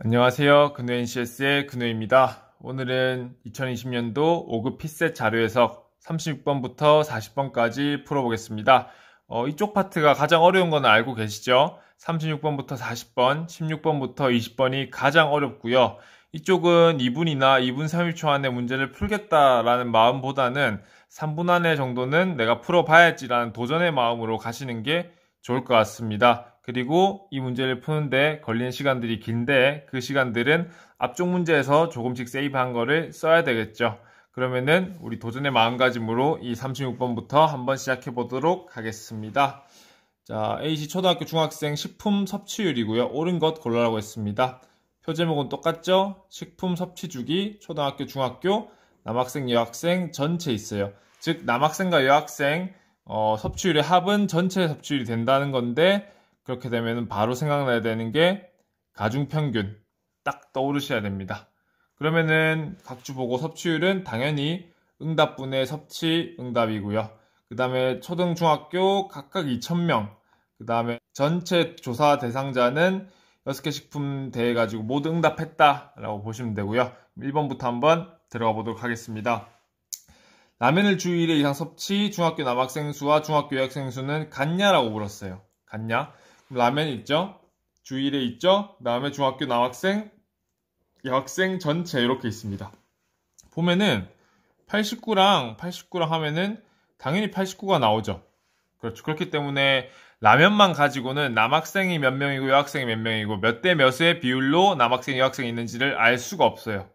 안녕하세요. 근호 NCS의 근호입니다. 오늘은 2020년도 5급 피셋 자료 해석 36번부터 40번까지 풀어보겠습니다. 이쪽 파트가 가장 어려운 건 알고 계시죠? 36번부터 40번, 16번부터 20번이 가장 어렵고요. 이쪽은 2분이나 2분 30초 안에 문제를 풀겠다라는 마음보다는 3분 안에 정도는 내가 풀어봐야지라는 도전의 마음으로 가시는 게 좋을 것 같습니다. 그리고 이 문제를 푸는데 걸리는 시간들이 긴데 그 시간들은 앞쪽 문제에서 조금씩 세이브한 거를 써야 되겠죠. 그러면은 우리 도전의 마음가짐으로 이 36번부터 한번 시작해 보도록 하겠습니다. 자, A시 초등학교 중학생 식품 섭취율이고요. 옳은 것 골라라고 했습니다. 표제목은 똑같죠? 식품 섭취 주기, 초등학교, 중학교, 남학생, 여학생 전체 있어요. 즉 남학생과 여학생 섭취율의 합은 전체 섭취율이 된다는 건데 그렇게 되면 바로 생각나야 되는 게 가중평균 딱 떠오르셔야 됩니다. 그러면은 각주 보고 섭취율은 당연히 응답분의 섭취 응답이고요. 그 다음에 초등, 중학교 각각 2,000명, 그 다음에 전체 조사 대상자는 6개 식품 대해가지고 모두 응답했다라고 보시면 되고요. 1번부터 한번 들어가 보도록 하겠습니다. 라면을 주 1회 이상 섭취, 중학교 남학생 수와 중학교 여학생 수는 같냐라고 물었어요. 같냐? 라면 있죠? 주 1회 있죠? 그 다음에 중학교 남학생, 여학생 전체 이렇게 있습니다. 보면은 89랑 하면은 당연히 89가 나오죠. 그렇죠. 그렇기 때문에 라면만 가지고는 남학생이 몇 명이고 여학생이 몇 명이고 몇 대 몇의 비율로 남학생, 여학생이 있는지를 알 수가 없어요.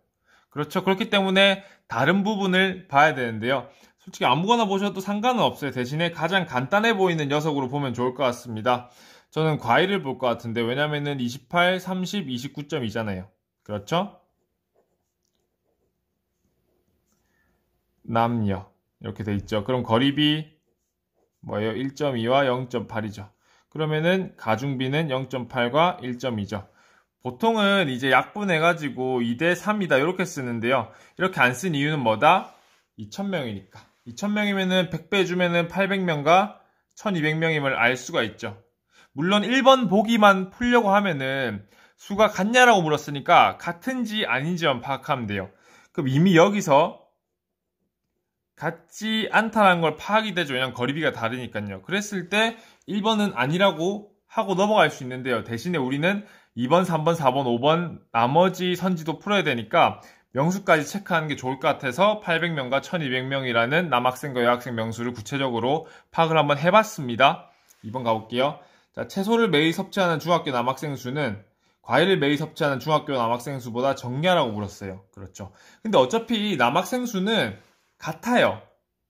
그렇죠. 그렇기 때문에 다른 부분을 봐야 되는데요. 솔직히 아무거나 보셔도 상관은 없어요. 대신에 가장 간단해 보이는 녀석으로 보면 좋을 것 같습니다. 저는 과일을 볼 것 같은데 왜냐면은 28, 30, 29.2잖아요. 그렇죠? 남녀 이렇게 돼 있죠. 그럼 거리비 뭐예요? 1.2와 0.8이죠. 그러면은 가중비는 0.8과 1.2죠. 보통은 이제 약분해가지고 2대 3이다 이렇게 쓰는데요. 이렇게 안 쓴 이유는 뭐다? 2,000명이니까. 2,000명이면은 100배 주면은 800명과 1,200명임을 알 수가 있죠. 물론 1번 보기만 풀려고 하면은 수가 같냐라고 물었으니까 같은지 아닌지만 파악하면 돼요. 그럼 이미 여기서 같지 않다는 걸 파악이 되죠. 왜냐면 거리비가 다르니까요. 그랬을 때 1번은 아니라고 하고 넘어갈 수 있는데요. 대신에 우리는 2번, 3번, 4번, 5번 나머지 선지도 풀어야 되니까 명수까지 체크하는 게 좋을 것 같아서 800명과 1200명이라는 남학생과 여학생 명수를 구체적으로 파악을 한번 해봤습니다. 2번 가볼게요. 자, 채소를 매일 섭취하는 중학교 남학생 수는 과일을 매일 섭취하는 중학교 남학생 수보다 적냐라고 물었어요. 그렇죠. 근데 어차피 남학생 수는 같아요.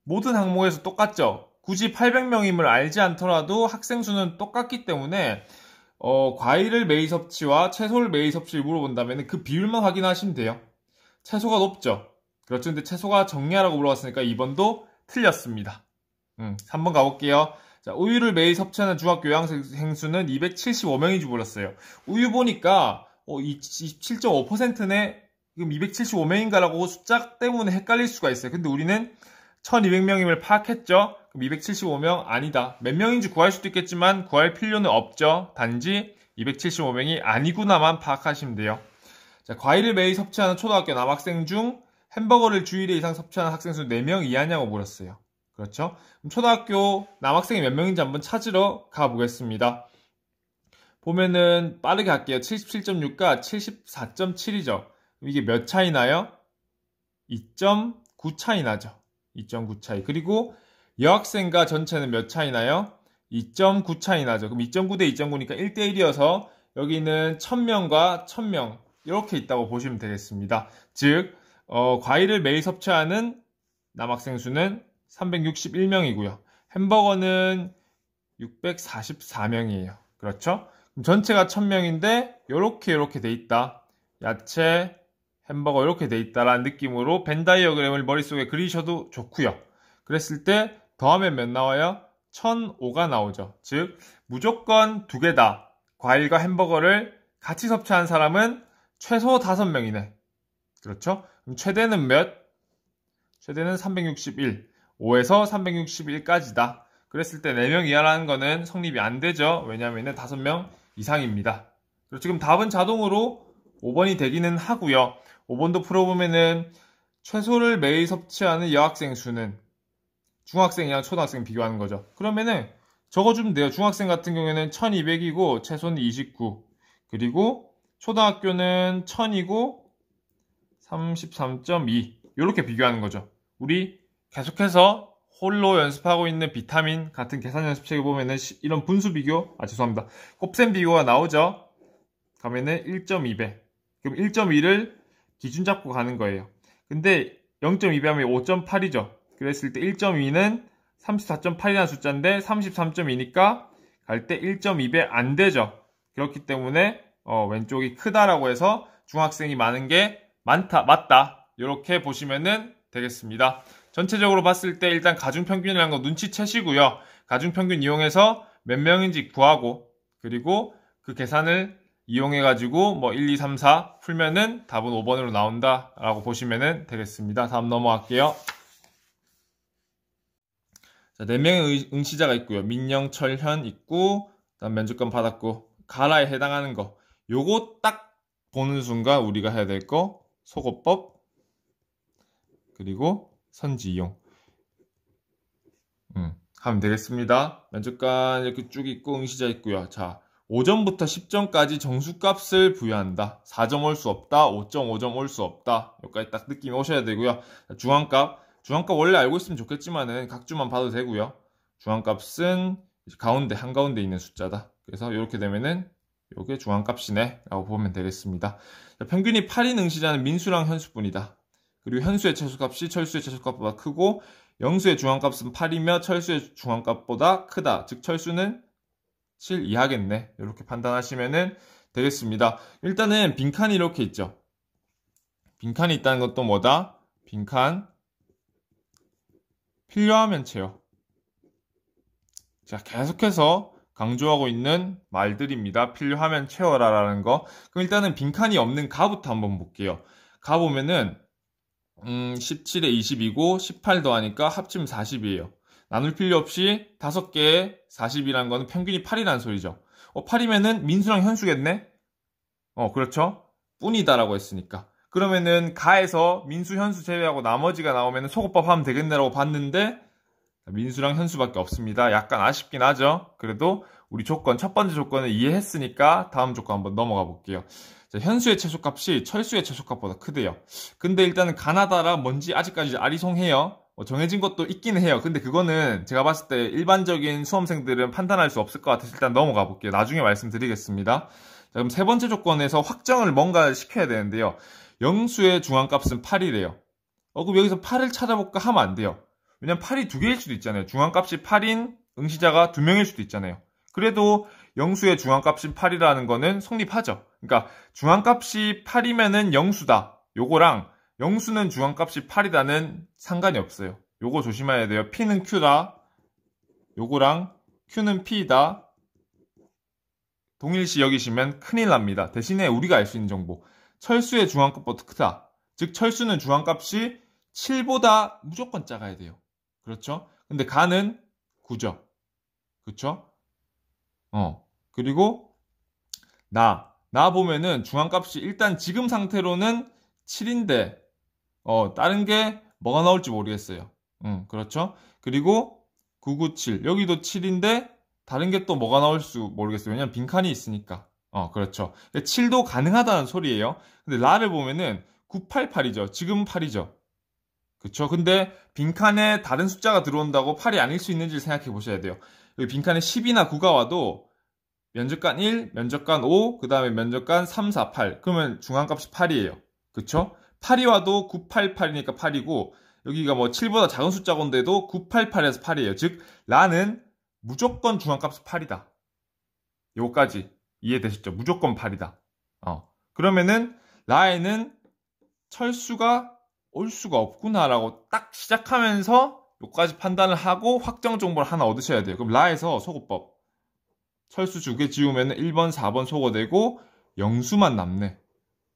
모든 항목에서 똑같죠. 굳이 800명임을 알지 않더라도 학생 수는 똑같기 때문에 과일을 매일 섭취와 채소를 매일 섭취를 물어본다면 그 비율만 확인하시면 돼요. 채소가 높죠. 그렇죠. 근데 채소가 적냐라고 물어봤으니까 2번도 틀렸습니다. 3번 가볼게요. 자, 우유를 매일 섭취하는 중학교 여학생 수는 275명인지 몰랐어요. 우유 보니까 27.5%네. 지금 275명인가라고 숫자 때문에 헷갈릴 수가 있어요. 근데 우리는 1200명임을 파악했죠. 그럼 275명 아니다. 몇 명인지 구할 수도 있겠지만 구할 필요는 없죠. 단지 275명이 아니구나만 파악하시면 돼요. 자, 과일을 매일 섭취하는 초등학교 남학생 중 햄버거를 주 1회 이상 섭취하는 학생 수 4명 이하냐고 물었어요. 그렇죠? 그럼 초등학교 남학생이 몇 명인지 한번 찾으러 가보겠습니다. 보면은 빠르게 할게요. 77.6과 74.7이죠. 이게 몇 차이 나요? 2.9 차이 나죠. 2.9 차이. 그리고 여학생과 전체는 몇 차이 나요? 2.9 차이 나죠. 그럼 2.9 대 2.9니까 1대1이어서 여기는 1000명과 1000명 이렇게 있다고 보시면 되겠습니다. 즉 과일을 매일 섭취하는 남학생 수는 361명이고요. 햄버거는 644명이에요. 그렇죠? 그럼 전체가 1000명인데 이렇게 돼 있다. 야채, 햄버거 이렇게 돼 있다라는 느낌으로 벤 다이어그램을 머릿속에 그리셔도 좋고요. 그랬을 때 더하면 몇 나와요? 1005가 나오죠. 즉 무조건 두 개다. 과일과 햄버거를 같이 섭취한 사람은 최소 5명이네. 그렇죠? 그럼 최대는 몇? 최대는 361. 5에서 361까지다. 그랬을 때 4명 이하라는 거는 성립이 안 되죠. 왜냐하면 5명 이상입니다. 그리고 지금 답은 자동으로 5번이 되기는 하고요. 5번도 풀어보면은 최소를 매일 섭취하는 여학생 수는 중학생이랑 초등학생 비교하는 거죠. 그러면은 적어주면 돼요. 중학생 같은 경우에는 1200이고 최소는 29. 그리고 초등학교는 1000이고 33.2. 이렇게 비교하는 거죠. 우리 계속해서 홀로 연습하고 있는 비타민 같은 계산 연습책에 보면은 이런 분수 비교, 죄송합니다. 곱셈 비교가 나오죠. 가면은 1.2배. 그럼 1.2를 기준 잡고 가는 거예요. 근데 0.2배 하면 5.8이죠. 그랬을 때 1.2는 34.8이라는 숫자인데 33.2니까 갈 때 1.2배 안 되죠. 그렇기 때문에 왼쪽이 크다라고 해서 중학생이 많은 게 맞다. 이렇게 보시면 되겠습니다. 전체적으로 봤을 때 일단 가중평균이라는 거 눈치채시고요. 가중평균 이용해서 몇 명인지 구하고 그리고 그 계산을 이용해가지고 1, 2, 3, 4 풀면은 답은 5번으로 나온다라고 보시면 되겠습니다. 다음 넘어갈게요. 자, 4명의 응시자가 있고요. 민영, 철현 있고 그다음 면접관 받았고 가라에 해당하는 거 요거 딱 보는 순간 우리가 해야 될 거 속어법 그리고 선지 이용 하면 되겠습니다. 면접관 이렇게 쭉 있고 응시자 있고요. 자, 5점부터 10점까지 정수값을 부여한다. 4점 올 수 없다. 5.5점 올 수 없다. 여기까지 딱 느낌이 오셔야 되고요. 중앙값 원래 알고 있으면 좋겠지만은 각주만 봐도 되고요. 중앙값은 가운데 한가운데 있는 숫자다. 그래서 이렇게 되면은 요게 중앙값이네 라고 보면 되겠습니다. 자, 평균이 8인 응시자는 민수랑 현수뿐이다. 그리고 현수의 최소값이 철수의 최소값보다 크고 영수의 중앙값은 8이며 철수의 중앙값보다 크다. 즉 철수는 7 이하겠네. 이렇게 판단하시면 되겠습니다. 일단은 빈칸이 이렇게 있죠. 빈칸이 있다는 것도 뭐다? 빈칸 필요하면 채워. 자, 계속해서 강조하고 있는 말들입니다. 필요하면 채워라 라는 거. 그럼 일단은 빈칸이 없는 가부터 한번 볼게요. 가 보면은 17에 20이고 18 더하니까 합치면 40이에요. 나눌 필요 없이 5개에 40이라는 거는 평균이 8이라는 소리죠. 8이면은 민수랑 현수겠네? 그렇죠. 뿐이다라고 했으니까. 그러면은 가에서 민수, 현수 제외하고 나머지가 나오면은 소거법 하면 되겠네라고 봤는데 민수랑 현수밖에 없습니다. 약간 아쉽긴 하죠. 그래도 우리 조건, 첫 번째 조건을 이해했으니까 다음 조건 한번 넘어가 볼게요. 자, 현수의 최소값이 철수의 최소값보다 크대요. 근데 일단은 가나다라 뭔지 아직까지 아리송해요. 정해진 것도 있긴 해요. 근데 그거는 제가 봤을 때 일반적인 수험생들은 판단할 수 없을 것 같아서 일단 넘어가 볼게요. 나중에 말씀드리겠습니다. 자, 그럼 세 번째 조건에서 확정을 뭔가 시켜야 되는데요. 영수의 중앙값은 8이래요. 그럼 여기서 8을 찾아볼까 하면 안 돼요. 왜냐면 8이 2개일 수도 있잖아요. 중앙값이 8인 응시자가 2명일 수도 있잖아요. 그래도 영수의 중앙값이 8이라는 거는 성립하죠. 그러니까 중앙값이 8이면은 영수다. 요거랑 영수는 중앙값이 8이다는 상관이 없어요. 요거 조심해야 돼요. P는 Q다. 요거랑 Q는 P다. 동일시 여기시면 큰일 납니다. 대신에 우리가 알 수 있는 정보. 철수의 중앙값보다 크다. 즉 철수는 중앙값이 7보다 무조건 작아야 돼요. 그렇죠? 근데 가는 9죠. 그렇죠? 그리고 나 보면은 중앙값이 일단 지금 상태로는 7인데 다른 게 뭐가 나올지 모르겠어요. 그렇죠? 그리고 997 여기도 7인데 다른 게 또 뭐가 나올지 모르겠어요. 왜냐면 빈칸이 있으니까. 그렇죠. 7도 가능하다는 소리예요. 근데 라를 보면은 988이죠. 지금 8이죠. 그쵸? 근데 빈칸에 다른 숫자가 들어온다고 8이 아닐 수 있는지를 생각해 보셔야 돼요. 여기 빈칸에 10이나 9가 와도 면접관 1, 면접관 5, 그 다음에 면접관 3, 4, 8. 그러면 중앙값이 8이에요. 그쵸? 8이 와도 988이니까 8이고 여기가 뭐 7보다 작은 숫자건데도 988에서 8이에요. 즉 라는 무조건 중앙값이 8이다. 요거까지 이해되셨죠? 무조건 8이다. 그러면은 라에는 철수가 올 수가 없구나라고 딱 시작하면서 요까지 판단을 하고 확정 정보를 하나 얻으셔야 돼요. 그럼 라에서 소거법 철수 2개 지우면 1번, 4번 소거되고 영수만 남네.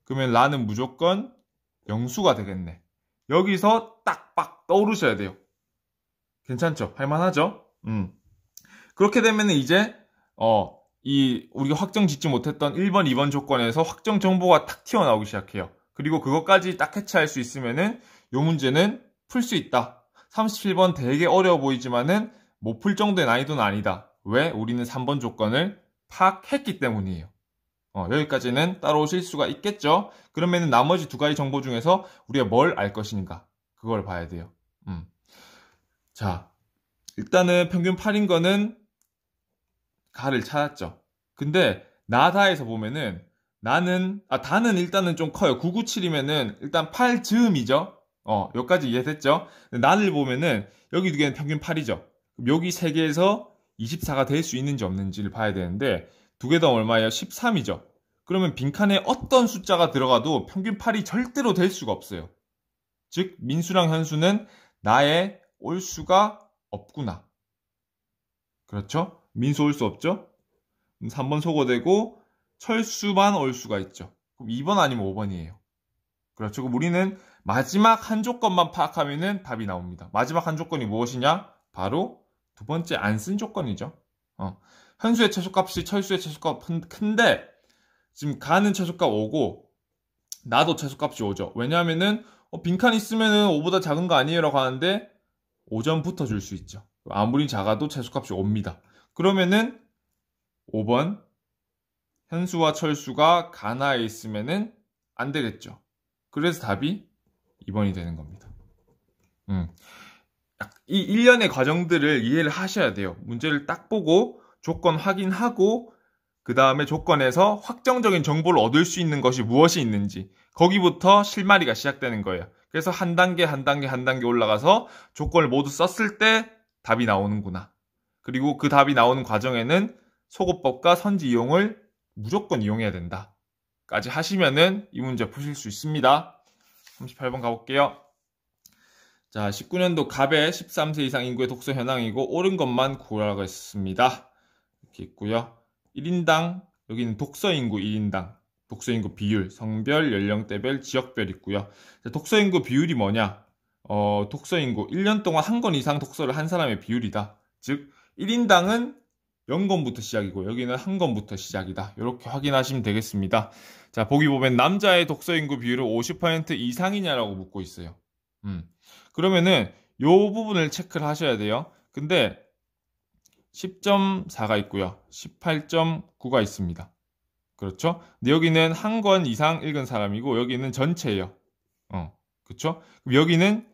그러면 라는 무조건 영수가 되겠네. 여기서 딱빡 떠오르셔야 돼요. 괜찮죠? 할만하죠? 그렇게 되면 이제 우리가 확정 짓지 못했던 1번, 2번 조건에서 확정 정보가 탁 튀어나오기 시작해요. 그리고 그것까지 딱 캐치할 수 있으면은 요 문제는 풀 수 있다. 37번 되게 어려워 보이지만은 못 풀 정도의 난이도는 아니다. 왜? 우리는 3번 조건을 파악했기 때문이에요. 여기까지는 따라오실 수가 있겠죠? 그러면은 나머지 두 가지 정보 중에서 우리가 뭘 알 것인가? 그걸 봐야 돼요. 자, 일단은 평균 8인 거는 가를 찾았죠. 근데 나다에서 보면은 다는 일단은 좀 커요. 997이면은 일단 8 즈음이죠. 여기까지 이해됐죠? 나를 보면은 여기 두 개는 평균 8이죠. 그럼 여기 세 개에서 24가 될 수 있는지 없는지를 봐야 되는데 두 개 다 얼마예요? 13이죠. 그러면 빈칸에 어떤 숫자가 들어가도 평균 8이 절대로 될 수가 없어요. 즉 민수랑 현수는 나에 올 수가 없구나. 그렇죠? 민수 올 수 없죠? 3번 소거되고 철수만 올 수가 있죠. 그럼 2번 아니면 5번이에요. 그렇죠? 그럼 우리는 마지막 한 조건만 파악하면은 답이 나옵니다. 마지막 한 조건이 무엇이냐? 바로 두 번째 안 쓴 조건이죠. 현수의 최소값이 철수의 최소값은 큰데 지금 가는 최소값 5고 나도 최소값이 5죠. 왜냐하면은 빈칸 있으면은 5보다 작은 거 아니에요? 라고 하는데 5점 줄 수 있죠. 아무리 작아도 최소값이 5입니다. 그러면은 5번 현수와 철수가 가나에 있으면은 안 되겠죠. 그래서 답이 2번이 되는 겁니다. 이 일련의 과정들을 이해를 하셔야 돼요. 문제를 딱 보고 조건 확인하고 그 다음에 조건에서 확정적인 정보를 얻을 수 있는 것이 무엇이 있는지 거기부터 실마리가 시작되는 거예요. 그래서 한 단계 올라가서 조건을 모두 썼을 때 답이 나오는구나. 그리고 그 답이 나오는 과정에는 소거법과 선지 이용을 무조건 이용해야 된다. 까지 하시면은 이 문제 푸실 수 있습니다. 38번 가볼게요. 자, 19년도 갑의 13세 이상 인구의 독서 현황이고 옳은 것만 구하라고 했습니다. 이렇게 있고요. 1인당 여기는 독서 인구 1인당 독서 인구 비율, 성별, 연령대별, 지역별 있고요. 자, 독서 인구 비율이 뭐냐? 독서 인구 1년 동안 한 권 이상 독서를 한 사람의 비율이다. 즉 1인당은 0권부터 시작이고 여기는 한 권부터 시작이다. 이렇게 확인하시면 되겠습니다. 자, 보기 보면 남자의 독서 인구 비율은 50% 이상이냐라고 묻고 있어요. 그러면은 요 부분을 체크를 하셔야 돼요. 근데 10.4가 있고요. 18.9가 있습니다. 그렇죠? 근데 여기는 한 권 이상 읽은 사람이고 여기는 전체예요. 그렇죠? 그럼 여기는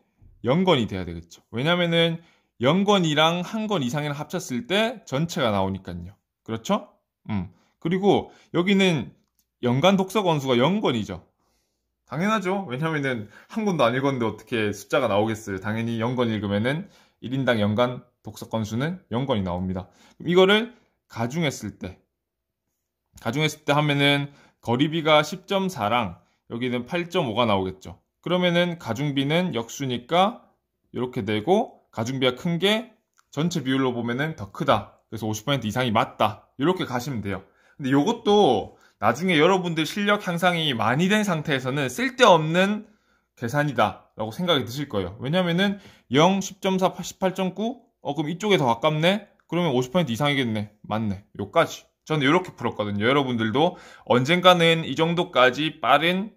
0권이 돼야 되겠죠. 왜냐면은 0권이랑 한 권 이상이랑 합쳤을 때 전체가 나오니까요. 그렇죠? 그리고 여기는 연간 독서 권수가 0권이죠. 당연하죠. 왜냐면은 한 권도 안 읽었는데 어떻게 숫자가 나오겠어요. 당연히 0권 읽으면은 1인당 연간 독서 건수는 0권이 나옵니다. 이거를 가중했을 때 하면은 거리비가 10.4랑 여기는 8.5가 나오겠죠. 그러면은 가중비는 역수니까 이렇게 되고 가중비가 큰 게 전체 비율로 보면은 더 크다. 그래서 50% 이상이 맞다. 이렇게 가시면 돼요. 근데 이것도 나중에 여러분들 실력 향상이 많이 된 상태에서는 쓸데없는 계산이다 라고 생각이 드실 거예요. 왜냐면은 0, 10.4, 18.9 그럼 이쪽에 더 가깝네? 그러면 50% 이상이겠네. 맞네. 요까지. 저는 이렇게 풀었거든요. 여러분들도 언젠가는 이 정도까지 빠른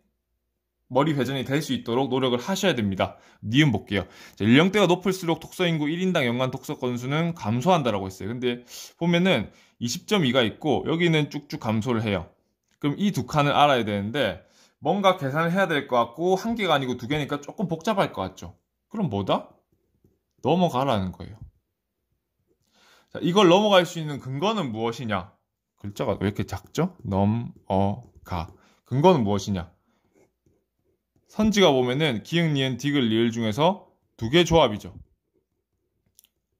머리 회전이 될 수 있도록 노력을 하셔야 됩니다. 니은 볼게요. 자, 연령대가 높을수록 독서인구 1인당 연간 독서 건수는 감소한다라고 했어요. 근데 보면은 20.2가 있고 여기는 쭉쭉 감소를 해요. 그럼 이 두 칸을 알아야 되는데 뭔가 계산을 해야 될 것 같고 한 개가 아니고 두 개니까 조금 복잡할 것 같죠. 그럼 뭐다? 넘어가라는 거예요. 자, 이걸 넘어갈 수 있는 근거는 무엇이냐? 글자가 왜 이렇게 작죠? 넘어가. 근거는 무엇이냐? 선지가 보면은 기역, 니은, 디귿, 리을 중에서 두 개 조합이죠.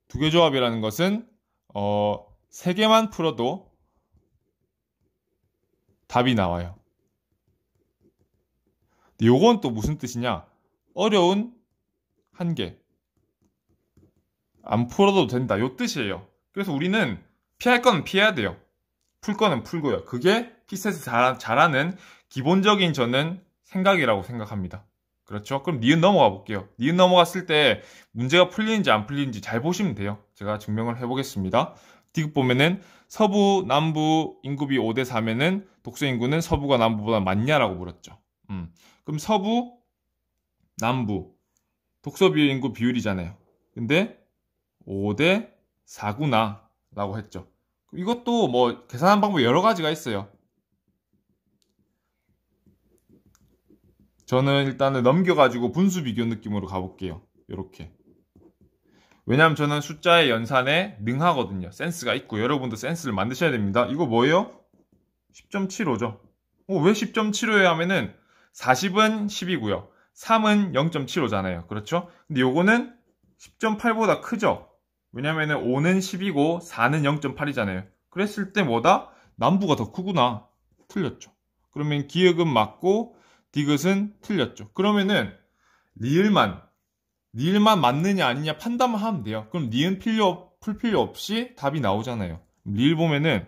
두 개 조합이라는 것은 세 개만 풀어도 답이 나와요. 근데 요건 또 무슨 뜻이냐? 어려운 한 개. 안 풀어도 된다. 요 뜻이에요. 그래서 우리는 피할 건 피해야 돼요. 풀 거는 풀고요. 그게 피셋이 잘하는 기본적인 저는 생각이라고 생각합니다. 그렇죠? 그럼 니은 넘어가 볼게요. 니은 넘어갔을 때 문제가 풀리는지 안 풀리는지 잘 보시면 돼요. 제가 증명을 해보겠습니다. 디귿 보면은 서부, 남부 인구비 5대 4면은 독서 인구는 서부가 남부보다 많냐라고 물었죠. 그럼 서부, 남부, 독서 비율 인구 비율이잖아요. 근데 5대 4구나 라고 했죠. 이것도 뭐 계산하는 방법이 여러 가지가 있어요. 저는 일단은 넘겨가지고 분수 비교 느낌으로 가볼게요. 이렇게. 왜냐면 저는 숫자의 연산에 능하거든요. 센스가 있고 여러분도 센스를 만드셔야 됩니다. 이거 뭐예요? 10.75죠. 왜 10.75에 하면은 40은 10이고요. 3은 0.75잖아요. 그렇죠? 근데 요거는 10.8보다 크죠? 왜냐면은 5는 10이고 4는 0.8이잖아요. 그랬을 때 뭐다? 남부가 더 크구나. 틀렸죠. 그러면 기역은 맞고 디귿은 틀렸죠. 그러면은 리을만 맞느냐 아니냐 판단만 하면 돼요. 그럼 니은 풀 필요 없이 답이 나오잖아요. 리을 보면은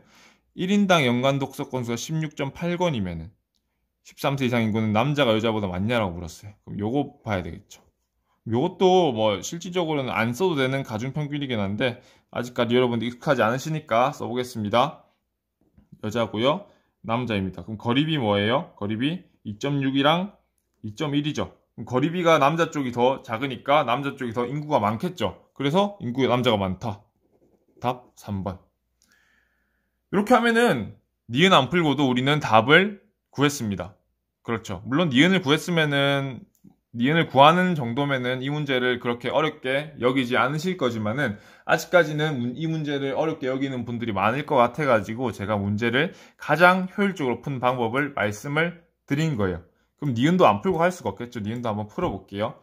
1인당 연간 독서 건수가 16.8권이면은 13세 이상 인구는 남자가 여자보다 많냐라고 물었어요. 그럼 요거 봐야 되겠죠. 요것도 뭐 실질적으로는 안 써도 되는 가중평균이긴 한데 아직까지 여러분들 익숙하지 않으시니까 써보겠습니다. 여자고요. 남자입니다. 그럼 거리비 뭐예요? 거리비 2.6이랑 2.1이죠. 거리비가 남자 쪽이 더 작으니까 남자 쪽이 더 인구가 많겠죠. 그래서 인구에 남자가 많다. 답 3번. 이렇게 하면은 니은 안 풀고도 우리는 답을 구했습니다. 그렇죠. 물론 니은을 구했으면은 니은을 구하는 정도면은 이 문제를 그렇게 어렵게 여기지 않으실 거지만은 아직까지는 이 문제를 어렵게 여기는 분들이 많을 것 같아가지고 제가 문제를 가장 효율적으로 푼 방법을 말씀을 드린 거예요. 그럼 니은도 안 풀고 할 수가 없겠죠. 니은도 한번 풀어볼게요.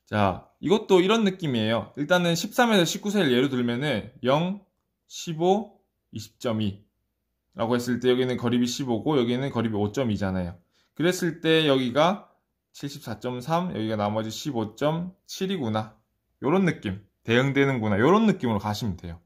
자, 이것도 이런 느낌이에요. 일단은 13에서 19세를 예로 들면은 0, 15, 20.2 라고 했을 때 여기는 거리비 15고 여기는 거리비 5.2잖아요. 그랬을 때 여기가 74.3, 여기가 나머지 15.7이구나. 요런 느낌. 대응되는구나. 요런 느낌으로 가시면 돼요.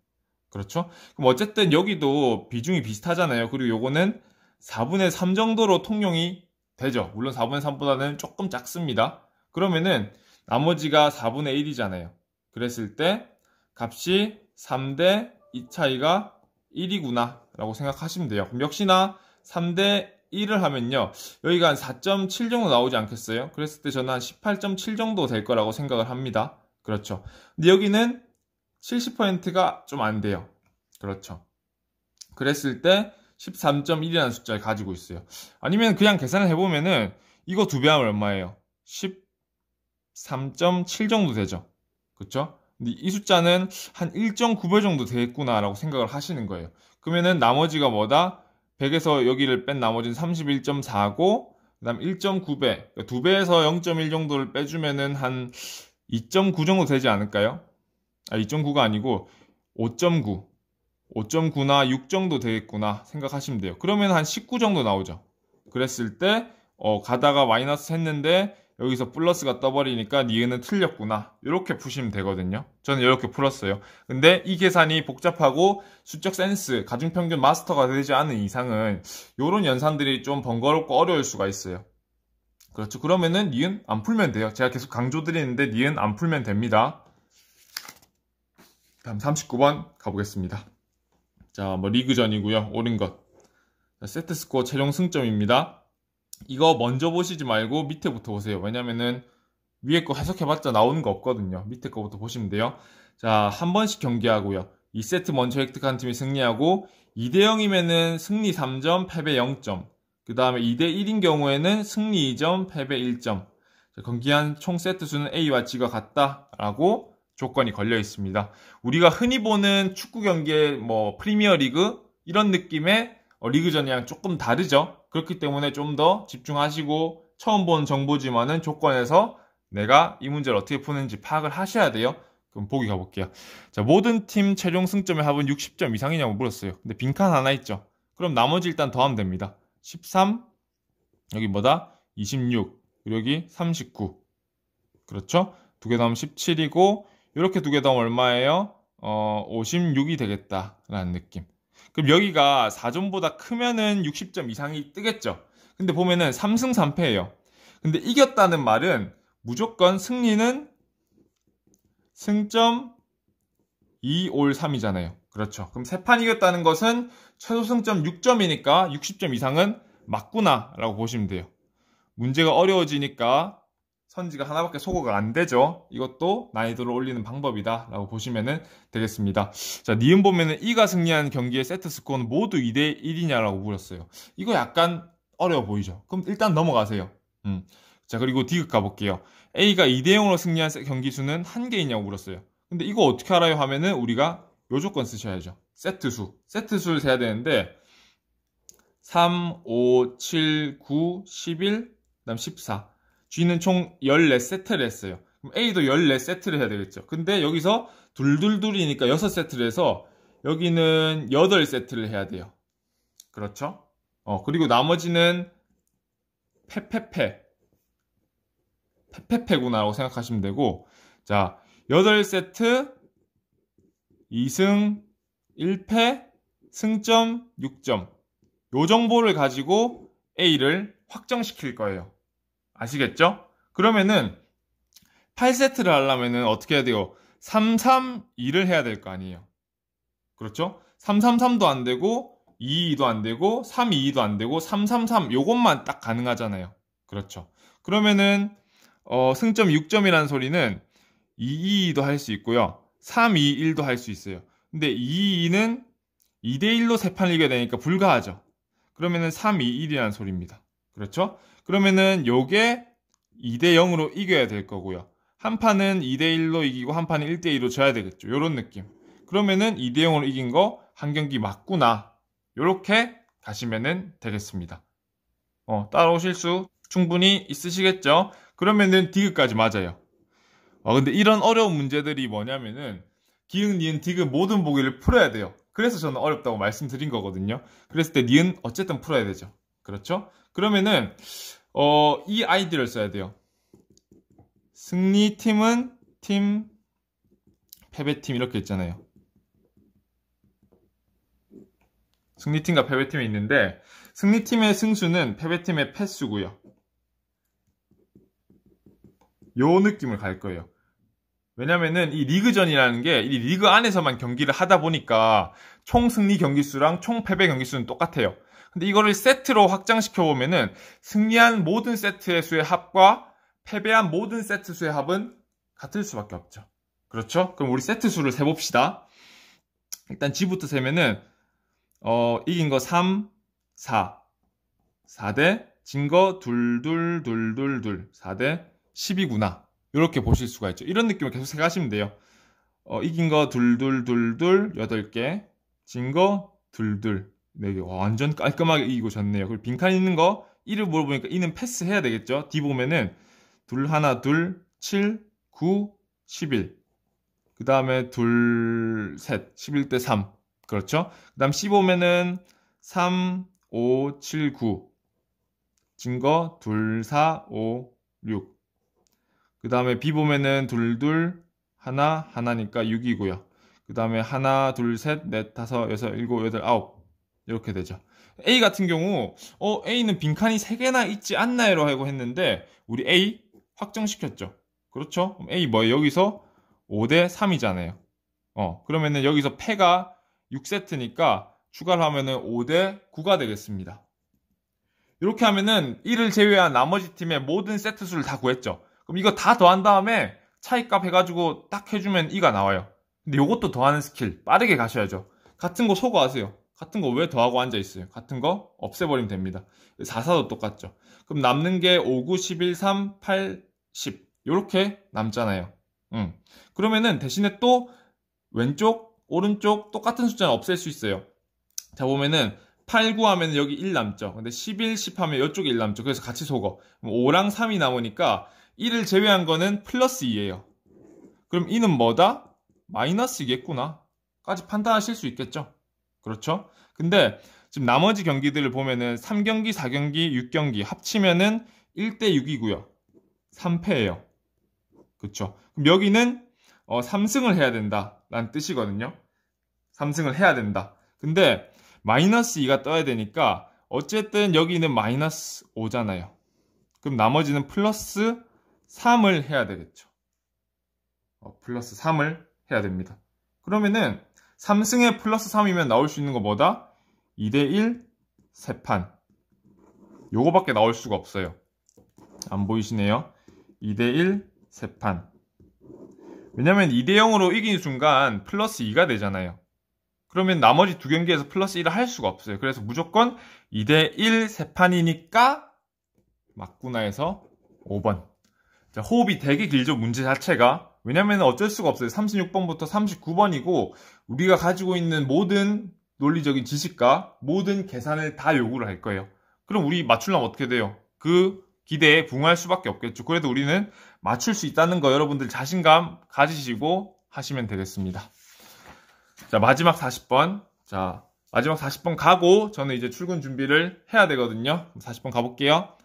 그렇죠? 그럼 어쨌든 여기도 비중이 비슷하잖아요. 그리고 요거는 4분의 3 정도로 통용이 되죠. 물론 4분의 3보다는 조금 작습니다. 그러면은 나머지가 4분의 1이잖아요. 그랬을 때 값이 3대 2 차이가 1이구나 라고 생각하시면 돼요. 그럼 역시나 3대 1을 하면요. 여기가 한 4.7 정도 나오지 않겠어요? 그랬을 때 저는 한 18.7 정도 될 거라고 생각을 합니다. 그렇죠. 근데 여기는 70%가 좀 안 돼요. 그렇죠. 그랬을 때 13.1이라는 숫자를 가지고 있어요. 아니면 그냥 계산을 해보면은 이거 2배 하면 얼마예요? 13.7 정도 되죠. 그렇죠? 근데 이 숫자는 한 1.9배 정도 되겠구나라고 생각을 하시는 거예요. 그러면은 나머지가 뭐다? 100에서 여기를 뺀 나머지는 31.4고 그 다음 1.9배 2배에서 0.1 정도를 빼주면은 한 2.9 정도 되지 않을까요? 2.9가 아니고 5.9 5.9나 6 정도 되겠구나 생각하시면 돼요. 그러면 한 19 정도 나오죠. 그랬을 때 가다가 마이너스 했는데 여기서 플러스가 떠버리니까 니은은 틀렸구나. 이렇게 푸시면 되거든요. 저는 이렇게 풀었어요. 근데 이 계산이 복잡하고 수적 센스, 가중평균 마스터가 되지 않은 이상은 이런 연산들이 좀 번거롭고 어려울 수가 있어요. 그렇죠. 그러면은 니은 안 풀면 돼요. 제가 계속 강조드리는데 니은 안 풀면 됩니다. 다음 39번 가보겠습니다. 자, 뭐 리그전이고요. 옳은 것. 자, 세트스코어 최종 승점입니다. 이거 먼저 보시지 말고 밑에부터 보세요. 왜냐면은 위에 거 해석해봤자 나오는 거 없거든요. 밑에 거부터 보시면 돼요. 자, 한 번씩 경기하고요. 2세트 먼저 획득한 팀이 승리하고 2대 0이면은 승리 3점, 패배 0점. 그 다음에 2대 1인 경우에는 승리 2점, 패배 1점. 자, 경기한 총 세트 수는 A와 G가 같다라고 조건이 걸려 있습니다. 우리가 흔히 보는 축구 경기의 뭐 프리미어 리그 이런 느낌의 리그전이랑 조금 다르죠. 그렇기 때문에 좀 더 집중하시고 처음 본 정보지만은 조건에서 내가 이 문제를 어떻게 푸는지 파악을 하셔야 돼요. 그럼 보기 가볼게요. 자, 모든 팀 최종 승점의 합은 60점 이상이냐고 물었어요. 근데 빈칸 하나 있죠. 그럼 나머지 일단 더하면 됩니다. 13, 여기 뭐다? 26, 여기 39. 그렇죠? 두 개 더하면 17이고 이렇게 두 개 더하면 얼마예요? 56이 되겠다라는 느낌. 그럼 여기가 4점보다 크면은 60점 이상이 뜨겠죠. 근데 보면은 3승 3패예요. 근데 이겼다는 말은 무조건 승리는 승점 2올 3이잖아요. 그렇죠. 그럼 3판 이겼다는 것은 최소 승점 6점이니까 60점 이상은 맞구나 라고 보시면 돼요. 문제가 어려워지니까 선지가 하나밖에 소거가 안 되죠. 이것도 난이도를 올리는 방법이다 라고 보시면 되겠습니다. 자, 니은 보면은 이가 승리한 경기의 세트 스코어는 모두 2대 1이냐라고 물었어요. 이거 약간 어려워 보이죠? 그럼 일단 넘어가세요. 자, 그리고 디귿 가볼게요. A가 2대 0으로 승리한 경기 수는 1개이냐고 물었어요. 근데 이거 어떻게 알아요 하면은 우리가 요 조건 쓰셔야죠. 세트수를 세야 되는데 3, 5, 7, 9, 11, 그다음 14. G는 총 14세트를 했어요. 그럼 A도 14세트를 해야 되겠죠. 근데 여기서 둘둘둘이니까 6세트를 해서 여기는 8세트를 해야 돼요. 그렇죠? 그리고 나머지는 페페페구나라고 생각하시면 되고, 자, 8세트, 2승, 1패, 승점 6점. 요 정보를 가지고 A를 확정시킬 거예요. 아시겠죠? 그러면은 8세트를 하려면은 어떻게 해야 돼요? 3-3-2를 해야 될 거 아니에요. 그렇죠? 3-3-3도 안 되고 2-2도 안 되고 3-2-2도 안 되고 3-3-3 요것만 딱 가능하잖아요. 그렇죠? 그러면은 승점 6점이라는 소리는 2-2-2도 할 수 있고요. 3-2-1도 할 수 있어요. 근데 2-2-2는 2대1로 3판 이겨야 되니까 불가하죠. 그러면은 3-2-1이라는 소리입니다. 그렇죠? 그러면은 요게 2대 0으로 이겨야 될 거고요. 한 판은 2대 1로 이기고 한 판은 1대 2로 져야 되겠죠. 요런 느낌. 그러면은 2대 0으로 이긴 거 한 경기 맞구나. 요렇게 가시면은 되겠습니다. 따라오실 수 충분히 있으시겠죠? 그러면은 디귿까지 맞아요. 근데 이런 어려운 문제들이 뭐냐면은 기흥, 니은, 디귿 모든 보기를 풀어야 돼요. 그래서 저는 어렵다고 말씀드린 거거든요. 그랬을 때 니은 어쨌든 풀어야 되죠. 그렇죠? 그러면은 이 아이디를 써야 돼요. 승리팀은 팀, 패배팀 이렇게 있잖아요. 승리팀과 패배팀이 있는데 승리팀의 승수는 패배팀의 패수고요. 요 느낌을 갈 거예요. 왜냐면은 이 리그전이라는 게 이 리그 안에서만 경기를 하다 보니까 총 승리 경기수랑 총 패배 경기수는 똑같아요. 근데 이거를 세트로 확장시켜 보면은 승리한 모든 세트의 수의 합과 패배한 모든 세트 수의 합은 같을 수밖에 없죠. 그렇죠? 그럼 우리 세트 수를 세봅시다. 일단 G부터 세면은 이긴 거 3, 4. 4대 진 거 둘, 둘, 둘, 둘, 둘. 4대 10이구나. 이렇게 보실 수가 있죠. 이런 느낌을 계속 생각하시면 돼요. 이긴 거 둘, 둘, 둘, 둘, 8개. 진 거 둘, 둘. 4개. 완전 깔끔하게 이기고 졌네요. 그리고 빈칸 있는 거 1을 물어보니까 이는 패스해야 되겠죠. D 보면은 둘, 하나, 둘, 7, 9, 11. 그 다음에 둘, 셋. 11대 3. 그렇죠? 그 다음 C 보면은 3, 5, 7, 9. 진 거 둘, 4, 5, 6. 그 다음에 B 보면은 둘, 둘, 하나, 하나니까 6이고요. 그 다음에 하나, 둘, 셋, 넷, 다섯, 여섯, 일곱, 여덟, 아홉. 이렇게 되죠. A 같은 경우, A는 빈칸이 3개나 있지 않나요? 라고 했는데, 우리 A 확정시켰죠. 그렇죠? 그럼 A 뭐예요? 여기서 5대 3이잖아요. 그러면은 여기서 패가 6세트니까 추가를 하면은 5대 9가 되겠습니다. 이렇게 하면은 1을 제외한 나머지 팀의 모든 세트 수를 다 구했죠. 그럼 이거 다 더한 다음에 차이값 해가지고 딱 해주면 2가 나와요. 근데 이것도 더하는 스킬 빠르게 가셔야죠. 같은 거 소거하세요. 같은 거 왜 더하고 앉아있어요? 같은 거 없애버리면 됩니다. 4, 4도 똑같죠. 그럼 남는 게 5, 9, 11, 3, 8, 10 이렇게 남잖아요. 그러면은 대신에 또 왼쪽, 오른쪽 똑같은 숫자는 없앨 수 있어요. 자 보면은 8, 9 하면 여기 1 남죠. 근데 11, 10 하면 이쪽에 1 남죠. 그래서 같이 속어. 5랑 3이 남으니까 1을 제외한 거는 플러스 2예요. 그럼 2는 뭐다? 마이너스이겠구나. 까지 판단하실 수 있겠죠. 그렇죠? 근데 지금 나머지 경기들을 보면은 3경기, 4경기, 6경기 합치면은 1대 6이고요. 3패예요. 그렇죠? 그럼 여기는 3승을 해야 된다. 라는 뜻이거든요. 3승을 해야 된다. 근데 마이너스 2가 떠야 되니까 어쨌든 여기는 마이너스 5잖아요. 그럼 나머지는 플러스 3을 해야 되겠죠. 플러스 3을 해야 됩니다. 그러면은 3승에 플러스 3이면 나올 수 있는 거 뭐다? 2대1 세판. 요거밖에 나올 수가 없어요. 안 보이시네요. 2대1 세판. 왜냐면 2대0으로 이긴 순간 플러스 2가 되잖아요. 그러면 나머지 두 경기에서 플러스 1을 할 수가 없어요. 그래서 무조건 2대1 세판이니까 맞구나 해서 5번. 자, 호흡이 되게 길죠, 문제 자체가. 왜냐면 어쩔 수가 없어요. 36번부터 39번이고 우리가 가지고 있는 모든 논리적인 지식과 모든 계산을 다 요구를 할 거예요. 그럼 우리 맞추려면 어떻게 돼요? 그 기대에 부응할 수밖에 없겠죠. 그래도 우리는 맞출 수 있다는 거 여러분들 자신감 가지시고 하시면 되겠습니다. 자, 마지막 40번. 자, 마지막 40번 가고 저는 이제 출근 준비를 해야 되거든요. 40번 가볼게요.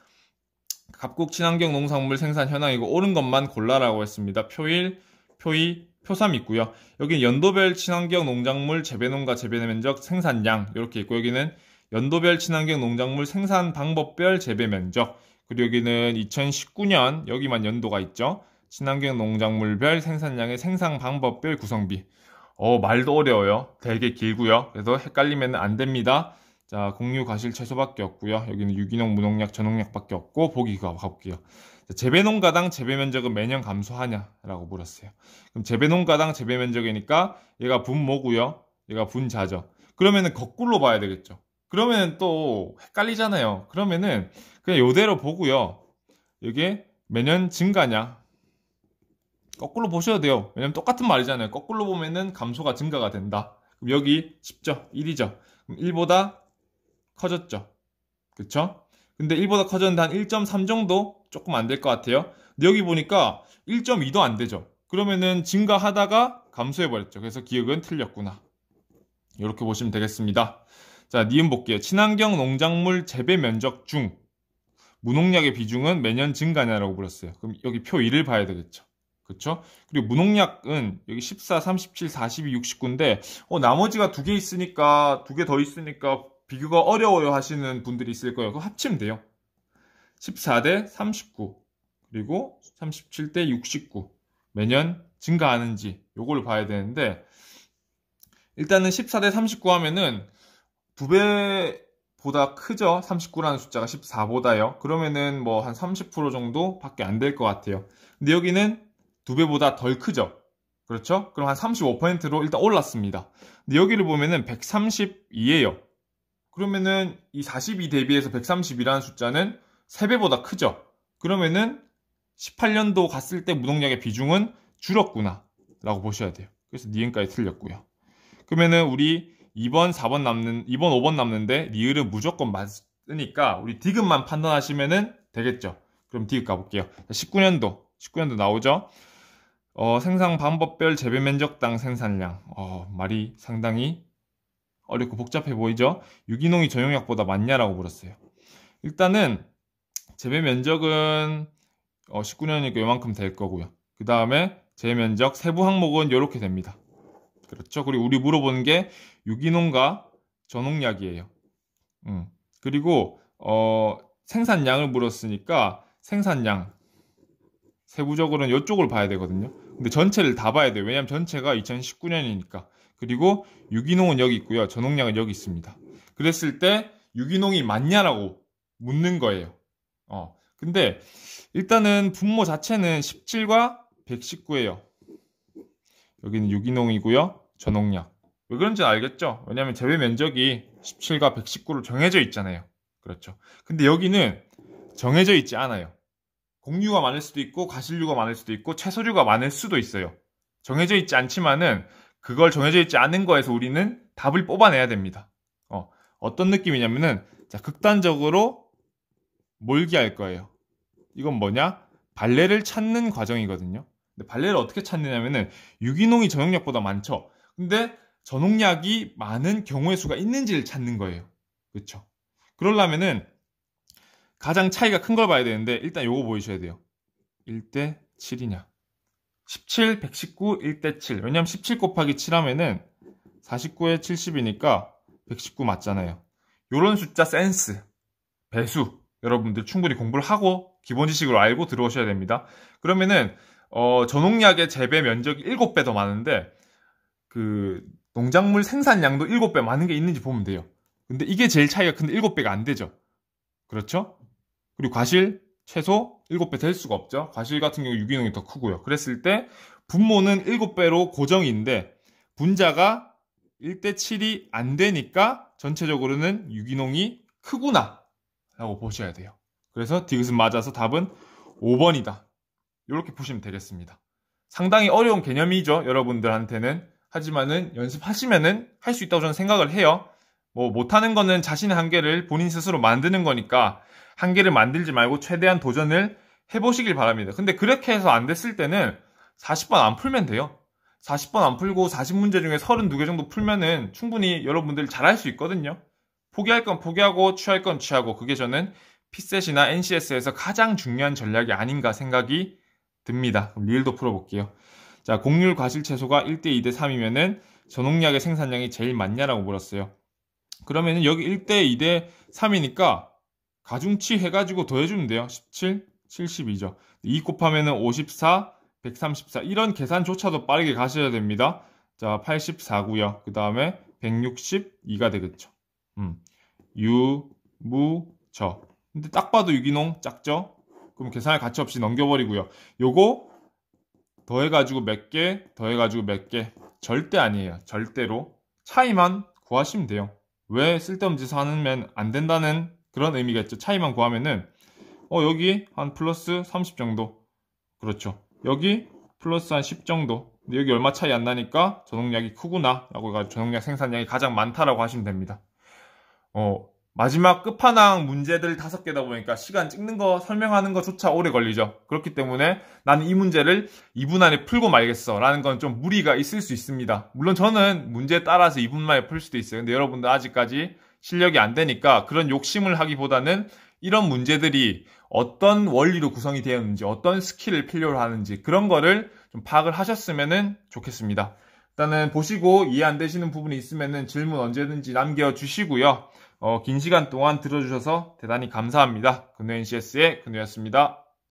갑국 친환경 농산물 생산 현황이고 옳은 것만 골라라고 했습니다. 표1, 표2, 표3 있고요. 여기 연도별 친환경 농작물 재배농가 재배 면적 생산량 이렇게 있고 여기는 연도별 친환경 농작물 생산 방법별 재배 면적 그리고 여기는 2019년 여기만 연도가 있죠. 친환경 농작물별 생산량의 생산 방법별 구성비. 말도 어려워요. 되게 길고요. 그래서 헷갈리면 안 됩니다. 자, 공유 과실 채소밖에 없고요. 여기는 유기농, 무농약, 전농약밖에 없고 보기 가볼게요. 재배농가당 재배면적은 매년 감소하냐라고 물었어요. 그럼 재배농가당 재배면적이니까 얘가 분모고요. 얘가 분자죠. 그러면은 거꾸로 봐야 되겠죠. 그러면은 또 헷갈리잖아요. 그러면은 그냥 요대로 보고요. 이게 매년 증가냐? 거꾸로 보셔도 돼요. 왜냐면 똑같은 말이잖아요. 거꾸로 보면은 감소가 증가가 된다. 그럼 여기 10죠. 1이죠. 그럼 1보다 커졌죠. 그쵸? 근데 1보다 커졌는데 한 1.3 정도? 조금 안 될 것 같아요. 근데 여기 보니까 1.2도 안 되죠. 그러면은 증가하다가 감소해버렸죠. 그래서 기억은 틀렸구나. 이렇게 보시면 되겠습니다. 자, 니은 볼게요. 친환경 농작물 재배 면적 중 무농약의 비중은 매년 증가냐라고 물었어요. 그럼 여기 표 2를 봐야 되겠죠. 그쵸? 그리고 무농약은 여기 14, 37, 42, 69인데 나머지가 두 개 있으니까 두 개 더 있으니까 비교가 어려워요 하시는 분들이 있을 거예요. 그거 합치면 돼요. 14대 39 그리고 37대 69 매년 증가하는지 요걸 봐야 되는데 일단은 14대 39 하면은 2배보다 크죠? 39라는 숫자가 14보다요. 그러면은 뭐 한 30% 정도 밖에 안 될 것 같아요. 근데 여기는 2배보다 덜 크죠? 그렇죠? 그럼 한 35%로 일단 올랐습니다. 근데 여기를 보면은 132예요. 그러면은 이 42 대비해서 132라는 숫자는 3배보다 크죠? 그러면은 18년도 갔을 때 무농약의 비중은 줄었구나 라고 보셔야 돼요. 그래서 니은까지 틀렸고요. 그러면은 우리 2번, 4번 5번 남는데 리을은 무조건 맞으니까 우리 디귿만 판단하시면은 되겠죠. 그럼 디귿 가볼게요. 19년도 나오죠? 생산 방법별 재배 면적당 생산량. 말이 상당히 어렵고 복잡해 보이죠? 유기농이 전용약보다 많냐라고 물었어요. 일단은 재배 면적은 19년이니까 요만큼 될 거고요. 그 다음에 재배 면적 세부 항목은 이렇게 됩니다. 그렇죠? 그리고 우리 물어보는 게 유기농과 전농약이에요. 그리고 생산량을 물었으니까 생산량 세부적으로는 이쪽을 봐야 되거든요. 근데 전체를 다 봐야 돼요. 왜냐하면 전체가 2019년이니까. 그리고 유기농은 여기 있고요. 전농약은 여기 있습니다. 그랬을 때 유기농이 맞냐라고 묻는 거예요. 근데 일단은 분모 자체는 17과 119예요. 여기는 유기농이고요. 전농약. 왜 그런지 알겠죠? 왜냐하면 재배 면적이 17과 119로 정해져 있잖아요. 그렇죠. 근데 여기는 정해져 있지 않아요. 곡류가 많을 수도 있고 과실류가 많을 수도 있고 채소류가 많을 수도 있어요. 정해져 있지 않지만은 그걸 정해져 있지 않은 거에서 우리는 답을 뽑아내야 됩니다. 어떤 느낌이냐면은 자, 극단적으로 몰기할 거예요. 이건 뭐냐? 발레를 찾는 과정이거든요. 근데 발레를 어떻게 찾느냐면은 유기농이 전농약보다 많죠. 근데 전농약이 많은 경우의 수가 있는지를 찾는 거예요. 그렇죠? 그러려면은 가장 차이가 큰 걸 봐야 되는데 일단 요거 보이셔야 돼요. 1대 7이냐. 17, 119, 1대 7. 왜냐면 17 곱하기 7 하면은 49에 70이니까 119 맞잖아요. 요런 숫자 센스, 배수 여러분들 충분히 공부를 하고 기본 지식으로 알고 들어오셔야 됩니다. 그러면은 전농약의 재배 면적이 7배 더 많은데 그 농작물 생산량도 7배 많은 게 있는지 보면 돼요. 근데 이게 제일 차이가 큰데 7배가 안 되죠. 그렇죠? 그리고 과실, 채소 7배 될 수가 없죠. 과실 같은 경우 유기농이 더 크고요. 그랬을 때 분모는 7배로 고정인데 분자가 1대7이 안 되니까 전체적으로는 유기농이 크구나 라고 보셔야 돼요. 그래서 디귿은 맞아서 답은 5번이다. 이렇게 보시면 되겠습니다. 상당히 어려운 개념이죠. 여러분들한테는. 하지만은 연습하시면은 할 수 있다고 저는 생각을 해요. 뭐 못하는 거는 자신의 한계를 본인 스스로 만드는 거니까 한계를 만들지 말고 최대한 도전을 해보시길 바랍니다. 근데 그렇게 해서 안 됐을 때는 40번 안 풀면 돼요. 40번 안 풀고 40문제 중에 32개 정도 풀면은 충분히 여러분들 잘할 수 있거든요. 포기할 건 포기하고 취할 건 취하고 그게 저는 피셋이나 NCS에서 가장 중요한 전략이 아닌가 생각이 듭니다. 그럼 리을도 풀어볼게요. 자, 곡률 과실 채소가 1대 2대 3이면은 전농약의 생산량이 제일 많냐라고 물었어요. 그러면은 여기 1대 2대 3이니까 가중치 해가지고 더해주면 돼요. 17, 72죠. 2 곱하면은 54, 134. 이런 계산조차도 빠르게 가셔야 됩니다. 자, 84고요. 그 다음에 162가 되겠죠. 유, 무, 저. 근데 딱 봐도 유기농 작죠? 그럼 계산할 가치 없이 넘겨버리고요. 요거 더해가지고 몇 개, 더해가지고 몇 개. 절대 아니에요. 절대로. 차이만 구하시면 돼요. 왜 쓸데없는 짓을 하면 안 된다는 그런 의미겠죠. 차이만 구하면은 여기 한 플러스 30 정도. 그렇죠. 여기 플러스 한 10 정도. 근데 여기 얼마 차이 안 나니까 전농약이 크구나 라고 해가지고 전농약 생산량이 가장 많다라고 하시면 됩니다. 마지막 끝판왕 문제들 5개다 보니까 시간 찍는 거 설명하는 거조차 오래 걸리죠. 그렇기 때문에 나는 이 문제를 2분 안에 풀고 말겠어 라는 건 좀 무리가 있을 수 있습니다. 물론 저는 문제에 따라서 2분 만에 풀 수도 있어요. 근데 여러분들 아직까지 실력이 안 되니까 그런 욕심을 하기보다는 이런 문제들이 어떤 원리로 구성이 되어 있는지 어떤 스킬을 필요로 하는지 그런 거를 좀 파악을 하셨으면 좋겠습니다. 일단은 보시고 이해 안 되시는 부분이 있으면 질문 언제든지 남겨주시고요. 긴 시간 동안 들어주셔서 대단히 감사합니다. 근우 NCS의 근우였습니다.